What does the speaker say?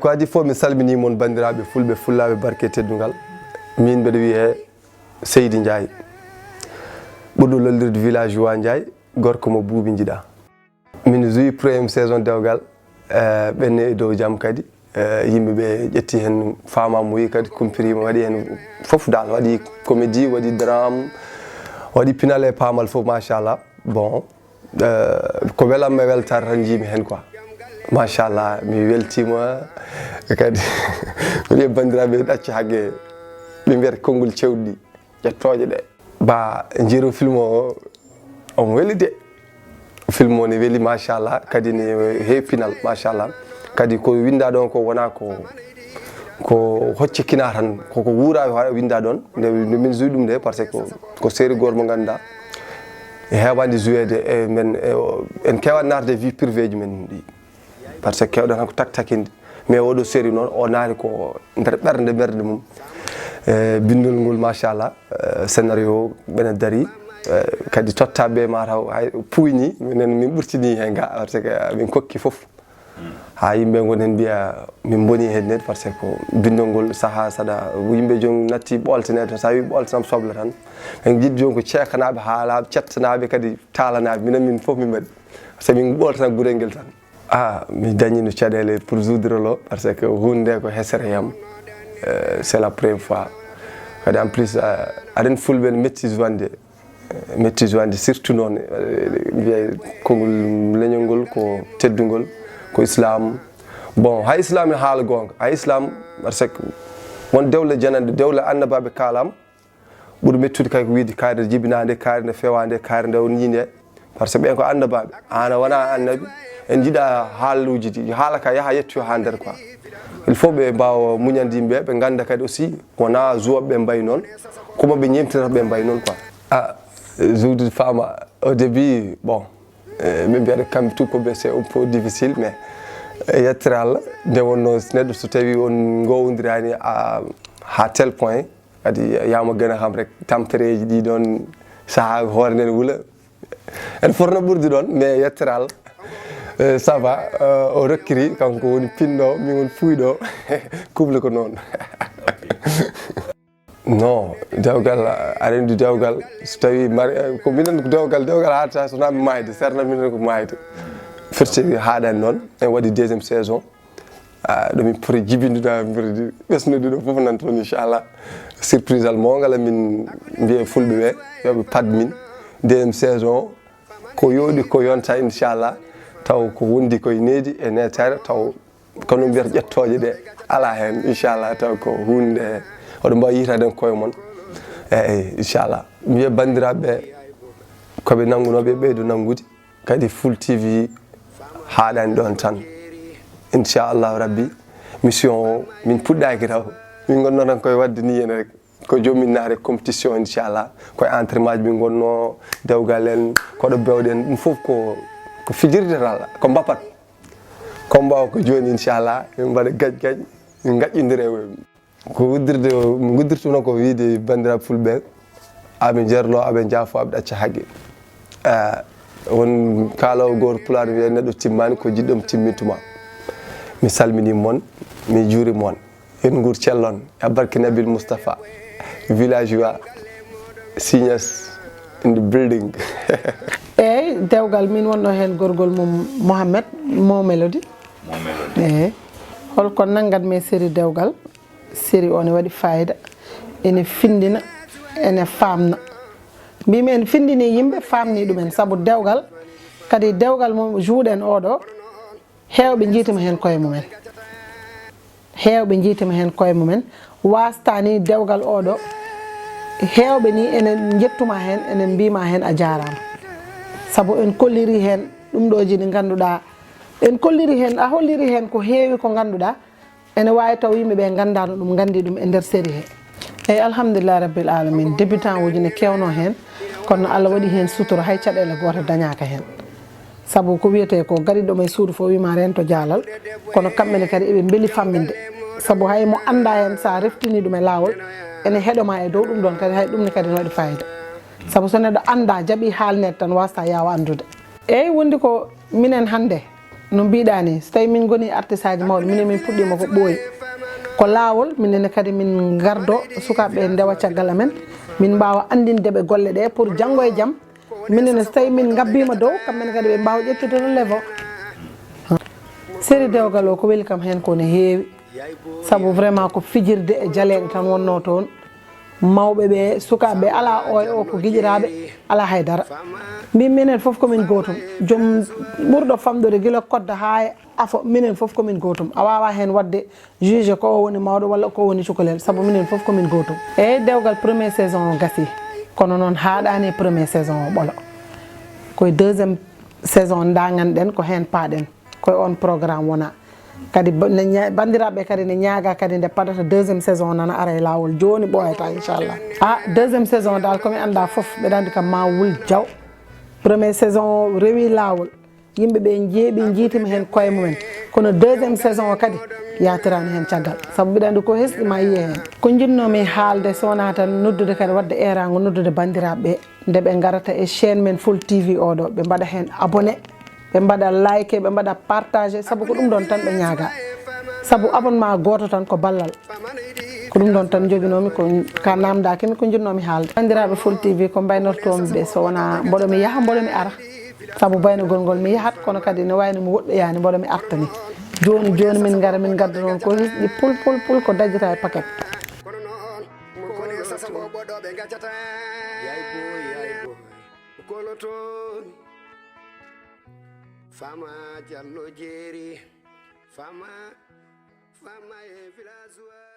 ko adi fof mi salmini mon bandiraɓe fulɓe fullaɓe barke teddungal min mbeɗa wiye Seydi Ndiaye ɓurɗo lollirde village wa Ndiaye gorko mo Buubi Jiɗa min joui premiére saison dewgal ɓenne e dow jaam kadi yimɓeɓe ƴetti hen famama wi kadi kumpirima waɗi hen foof dal waɗi comédie waɗi drame waɗi pinal e pamal foof machallah bon ko welamma weltare tan jiimi hen quoi machallah mi weltima kadi mbiɗa bandiraɓe ɗacca hagge ɓe mbiyata konngol cewɗi ƴettoje ɗe ba jeero film o omo weeli de film o ne weeli machallah kadi ne heewi pinal machallah kadi ko winda ɗon ko wona ko hoccekina tan koko wuura winda ɗon nde min joui ɗum de par ce que ko série goto mo ganduɗa e hewande jouede e men en kewa narde vie privé ji men ɗi par ce que kewɗen tan ko taktakinde mais oɗo série noon o naari ko nder ɓerde ɓerde mum bindol ngol machallah scénario ɓene daari kadi tottaɓe mataw hay puyni minen min ɓurtini hen ga par ce que min kokki foof ha yimɓe gon hen mbiya min boni hen nede par ce que bindol ngol saaha saɗa yimɓe joni natti ɓoltanede sa wi ɓoltanam soble tan en jiɗi joni ko ceekanaɓe haalaɓe cettanaɓe kadi talanaɓe minen min foof min mbaɗi sabi min ɓoltana gurel ngel tan mi dañino caɗele pour joudrol o par ce que hunde ko hesere yam c'est la première fois kadi en plus aɗen fulɓe ne metti wande surtout noon mbiya konngol leñol ngol ko teddugol ko islam bon hay islam ne haala gonga hay islam par ce que won dewle janande dewle annabaɓe kaalama ɓuuri mettude kay ko wiide kaari nde jibinade kaari nde fewande kaari nde on yiinde par ce que ɓen ko annabaɓe an a wona annabi en jiiɗa haaluji ɗi haala ka yaaha yettoyo ha nder quoi il faut ɓe mbawa muñande yimɓe ɓe ganda kadi aussi wona jouɓe ɓe mbayi noon komo ɓe ñemtinata ɓe mbayi noon quoi joude fama au début bon min mbiyata kamɓe tukkoɓe c'est un peu difficile mais yettere Allah nde wonno neɗɗo so tawi on gownodirani ha tel point kadi yama gana kam rek tampereji ɗi ɗon saaha hoore nden wuula en forno ɓurde ɗon mais yettere Allah ça va o rokkiri kanko woni pinɗo min woni fuyɗo kuble ko noon non dewgal aɗa andi dewgal so tawi ko minen ko dewgal haata sona mi mayde serna minen ko mayde firti haaɗani noon en waɗi deuxiéme saison ɗomin poti jibinduɗa mbiɗa ɓesnude ɗo foof nan toon inchallah surprise al mawgal min mbiya fulɓe ɓe yoɓe padmin deuxiéme saison ko yooɗi ko yonta inchallah taw ko wondi koye needi e netere taw kono mbiyata ƴettoje ɗe ala hen inchallah taw ko hunde oɗo mbawi yitade en koye moon eyyi inchallah mi wiya bandiraɓeɓe koɓe nanggunoɓe ɓeydo nanggude kadi Full TV haaɗani ɗon tan inchallahu rabbi mission o min puɗɗaki taw min gonno tan koye wadde ni hen rek ko jomin naare compétition inchallah koye entraînement ji min gonno dewgal en koɗo bewɗen ɗum foof ko fijirde tan ko mbapat ko mbawa ko joni inchallah min mbaɗa gaƴ min gaƴƴodira ko wuddirde mi guddirtuno ko wiide bandiraɓe fulɓe aɓe jerlo aɓe jaafo aɓe ɗacca hagge won kaalawo goto pulaar wiye neɗɗo timmani ko jiɗɗomo timmintuma mi salmini moon mi juuri moon hen guur cellon e barke Nabil Moustapha village wa Signas in the building eyyi dewgal min wonno hen gorgol mum Mohamed Mo Melody eyyi holko naggatmi série dewgal série o ne waɗi fayida ene findina ene famna mbimi en findini yimɓe famni ɗumen saabu dewgal kadi dewgal mum juuɗen oɗo hewɓe jiitima hen koye mumen wastani dewgal oɗo hewɓe ni enen jettuma hen enen mbima hen a jarama saabu en kolliri hen ɗum ɗoji ɗi ganduɗa en kolliri hen a holliri hen ko heewi ko ganduɗa ene wawi taw yimɓeɓe gandano ɗum gandi ɗum e nder série he eyyi alhamdulillah rabbil alamin débutant uji ne kewno hen kono Allah waɗi hen sutura hay caɗele goto dañaka hen saabu ko wiyete ko gariɗo may suudu fo wima rento jaalal kono kamɓene kadi eɓe beeli famminde saabu hay mo anda hen sa reftini ɗum e lawol ene heɗoma e dow ɗum ɗon kadi hay ɗumne kadi ne waɗi fayida saabu so neɗɗo anda jaaɓi haalnede tan wasta yawa andude eyyi wondi ko minen hande no mbiɗa ni so tawi min goni artiste aji mawɗi minen min puɗɗima ko ɓooyi ko laawol minenne kadi min gardo sukaɓe ndewa caggal amen min mbawa andindeɓe golle ɗe pour janggo e jaam minenne so tawi min gabbima dow kamɓene kadi ɓe mbawa ƴettude relève o série dewgal o ko weeli kam hen kone heewi saabu vraiment ko fijirde e jaleɗe tan wonno toon mawɓe ɓe sukaɓe ala o ko guiƴiraɓe ala haydara mbin minen foof komin gotum joom ɓurɗo famɗude guila kodda ha afo minen foof komin gotum a wawa hen wadde juge ko o woni mawɗo walla ko woni cukalel saabu minen foof komin gotum eyyi dewgal premiére saison o gasi kono noon haɗani premiére saison o ɓolo koye deuxiéme saison daganɗen ko hen paaɗen koye on programme wona kadi bandiraɓe kadi ne ñaaga kadi nde padata deuxiéme saison nana ara e lawol joni ɓoyata inchallah deuxiéme saison dal komi anda foof mbeɗa andi kam ma wul diaw premiére saison o rewi lawol yimɓeɓe jeeɓi jiitima hen koye mumen kono deuxiéme saison o kadi yatirani hen caggal saabu mbiɗa andi ko hesɗi ma yiye hen ko jinnomi haalde sowona tan noddude kadi wadde erago noddude bandiraɓeɓe nde ɓe garata e chaîne men Full TV oɗo ɓe mbaɗa hen abonné ɓe mbaɗa like ɓe mbaɗa partagé saabu ko ɗum ɗon tan ɓe ñaaga saabu abonnement goto tan ko ballal ko ɗum ɗon tan joguinomi ka namdakimi ko jinnomi haalde bandiraɓe Full TV ko baynortomi ɓe so wona mboɗomi yaaha mboɗomi ara saabu baynogol ngol mi yahat kono kadi ne wayno mi woɗɗoyani mboɗomi artani joni joni min gara min gadda noon ko hisɗi pul ko dajjata e paquet Fama Jallo Jeri Fama e village